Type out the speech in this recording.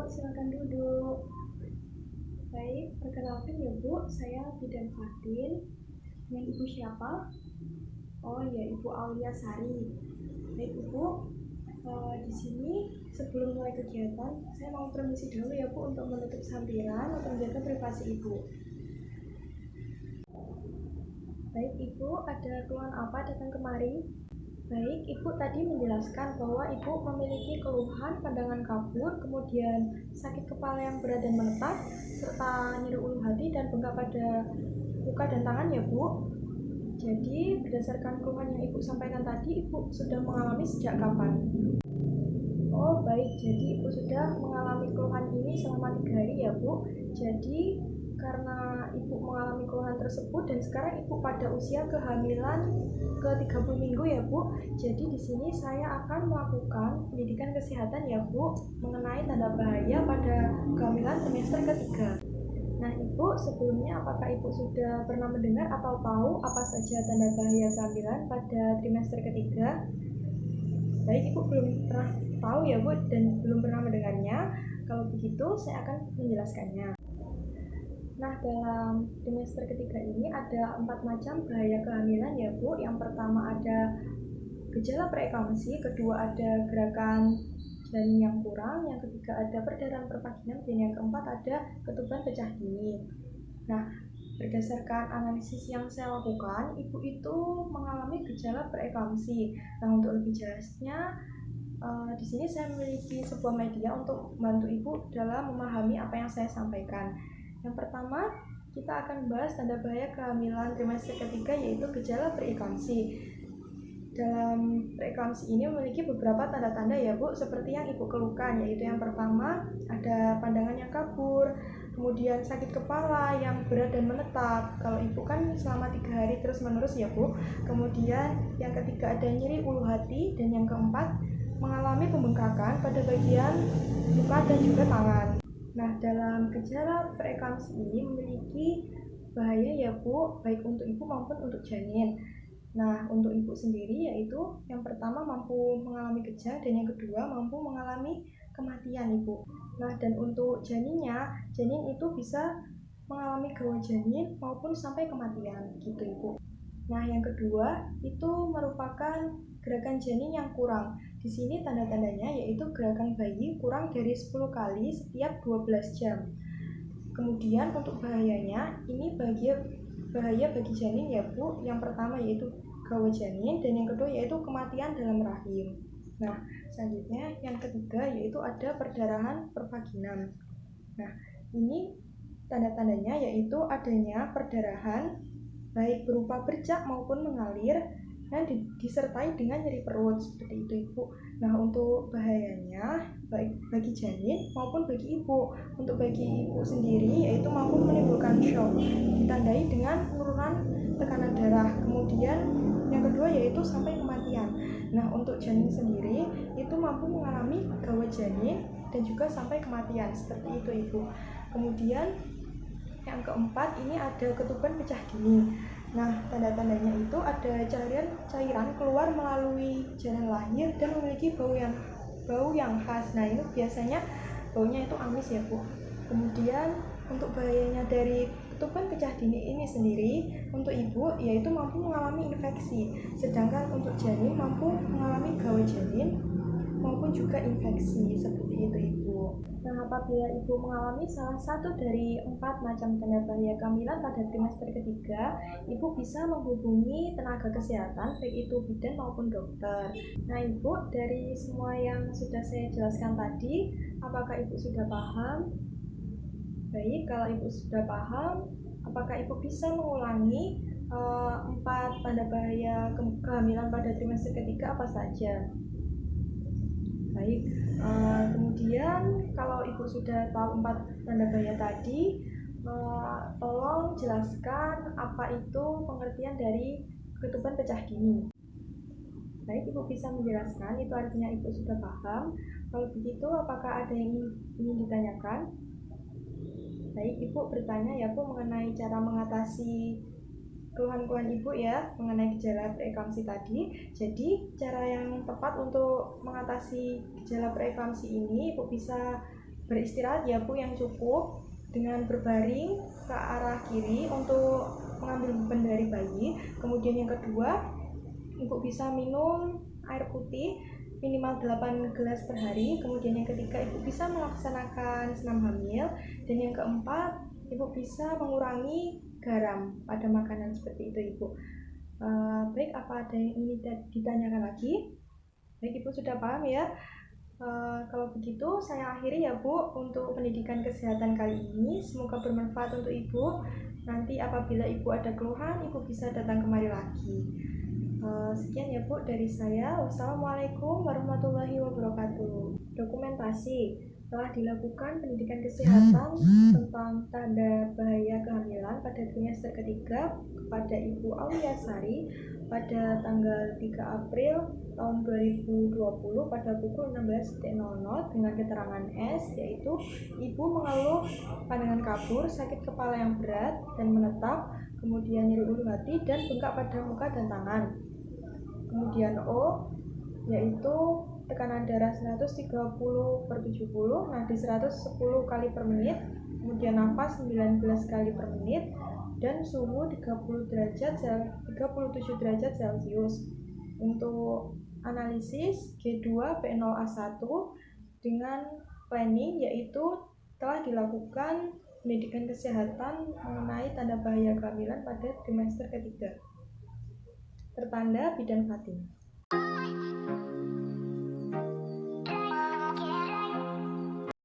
silakan duduk. Baik, perkenalkan ya Bu, saya Bidan Fatin. Dengan Ibu siapa? Oh ya, Ibu Aulia Sari. Baik Ibu, di sini sebelum mulai kegiatan, saya mau permisi dulu ya Bu untuk menutup sambiran untuk menjaga privasi Ibu. Baik Ibu, ada keluhan apa datang kemari? Baik, Ibu tadi menjelaskan bahwa Ibu memiliki keluhan pandangan kabur, kemudian sakit kepala yang berat dan menetap, serta nyeri ulu hati dan bengkak pada muka dan tangan ya Bu. Jadi berdasarkan keluhan yang Ibu sampaikan tadi, Ibu sudah mengalami sejak kapan? Oh baik, jadi Ibu sudah mengalami keluhan ini selama 3 hari ya Bu. Jadi karena Ibu mengalami keluhan tersebut dan sekarang Ibu pada usia kehamilan ke 30 minggu ya Bu. Jadi di sini saya akan melakukan pendidikan kesehatan ya Bu mengenai tanda bahaya pada kehamilan trimester ketiga. Nah Ibu, sebelumnya apakah Ibu sudah pernah mendengar atau tahu apa saja tanda bahaya kehamilan pada trimester ketiga? Baik, Ibu belum pernah tahu ya Bu dan belum pernah mendengarnya. Kalau begitu saya akan menjelaskannya. Nah, dalam trimester ketiga ini ada 4 macam bahaya kehamilan ya Bu. Yang pertama ada gejala preeklamsi, kedua ada gerakan janin yang kurang, yang ketiga ada perdarahan pervaginam, dan yang keempat ada ketuban pecah dini. Nah, berdasarkan analisis yang saya lakukan, Ibu itu mengalami gejala preeklamsi. Nah, untuk lebih jelasnya, di sini saya memiliki sebuah media untuk membantu Ibu dalam memahami apa yang saya sampaikan. Yang pertama, kita akan bahas tanda bahaya kehamilan trimester ketiga, yaitu gejala preeklamsi. Dalam preeklamsi ini memiliki beberapa tanda-tanda ya Bu, seperti yang Ibu keluhkan, yaitu yang pertama ada pandangan yang kabur, kemudian sakit kepala yang berat dan menetap. Kalau Ibu kan selama 3 hari terus menerus ya Bu. Kemudian yang ketiga ada nyeri ulu hati, dan yang keempat mengalami pembengkakan pada bagian muka dan juga tangan. Nah, dalam gejala preeklamsi ini memiliki bahaya ya Bu, baik untuk Ibu maupun untuk janin. Nah, untuk Ibu sendiri yaitu yang pertama mampu mengalami kejang, dan yang kedua mampu mengalami kematian Ibu. Nah, dan untuk janinnya, janin itu bisa mengalami gawat janin maupun sampai kematian gitu Ibu. Nah, yang kedua itu merupakan gerakan janin yang kurang. Di sini tanda-tandanya yaitu gerakan bayi kurang dari 10 kali setiap 12 jam. Kemudian untuk bahayanya, ini bahaya bagi janin ya Bu. Yang pertama yaitu gawat janin, dan yang kedua yaitu kematian dalam rahim. Nah, selanjutnya yang ketiga yaitu ada perdarahan pervaginam. Nah, ini tanda-tandanya yaitu adanya perdarahan baik berupa bercak maupun mengalir dan disertai dengan nyeri perut seperti itu Ibu. Nah, untuk bahayanya baik bagi janin maupun bagi ibu. Untuk bagi ibu sendiri yaitu mampu menimbulkan shock ditandai dengan penurunan tekanan darah. Kemudian yang kedua yaitu sampai kematian. Nah, untuk janin sendiri itu mampu mengalami gawat janin dan juga sampai kematian seperti itu Ibu. Kemudian yang keempat ini ada ketuban pecah dini. Nah, tanda-tandanya itu ada cairan keluar melalui jalan lahir dan memiliki bau yang khas. Nah, ini biasanya baunya itu amis ya Bu. Kemudian untuk bahayanya dari ketuban pecah dini ini sendiri, untuk ibu yaitu mampu mengalami infeksi, sedangkan untuk janin mampu mengalami gawat janin maupun juga infeksi seperti itu Ibu. Nah, apabila Ibu mengalami salah satu dari 4 macam tanda bahaya kehamilan pada trimester ketiga, Ibu bisa menghubungi tenaga kesehatan, baik itu bidan maupun dokter. Nah Ibu, dari semua yang sudah saya jelaskan tadi, apakah Ibu sudah paham? Baik, kalau Ibu sudah paham, apakah Ibu bisa mengulangi 4 tanda bahaya kehamilan pada trimester ketiga apa saja? Baik, kemudian kalau Ibu sudah tahu 4 tanda bahaya tadi, tolong jelaskan apa itu pengertian dari ketuban pecah dini. Baik, Ibu bisa menjelaskan, itu artinya Ibu sudah paham. Kalau begitu, apakah ada yang ingin ditanyakan? Baik, Ibu bertanya ya Bu mengenai cara mengatasi keluhan-keluhan Ibu ya mengenai gejala preeklamsi tadi. Jadi cara yang tepat untuk mengatasi gejala preeklamsi ini Ibu bisa beristirahat ya Bu yang cukup dengan berbaring ke arah kiri untuk mengambil beban dari bayi. Kemudian yang kedua, Ibu bisa minum air putih minimal 8 gelas per hari. Kemudian yang ketiga, Ibu bisa melaksanakan senam hamil. Dan yang keempat, Ibu bisa mengurangi garam pada makanan seperti itu Ibu. Baik, apa ada yang ingin ditanyakan lagi? Baik, Ibu sudah paham ya. Kalau begitu saya akhiri ya Bu untuk pendidikan kesehatan kali ini. Semoga bermanfaat untuk Ibu. Nanti apabila Ibu ada keluhan, Ibu bisa datang kemari lagi. Sekian ya Bu dari saya. Wassalamualaikum warahmatullahi wabarakatuh. Dokumentasi telah dilakukan pendidikan kesehatan tentang tanda bahaya kehamilan pada trimester ketiga kepada Ibu Aulia Sari pada tanggal 3 April tahun 2020 pada pukul 16.00 dengan keterangan S, yaitu Ibu mengeluh pandangan kabur, sakit kepala yang berat dan menetap, kemudian nyeri ulu hati dan bengkak pada muka dan tangan. Kemudian O, yaitu tekanan darah 130/70, nadi 110 kali per menit, kemudian nafas 19 kali per menit, dan suhu 37 derajat Celcius. Untuk analisis G2 B0A1 dengan planning, yaitu telah dilakukan pendidikan kesehatan mengenai tanda bahaya kehamilan pada trimester ketiga. Tertanda Bidan Fatin.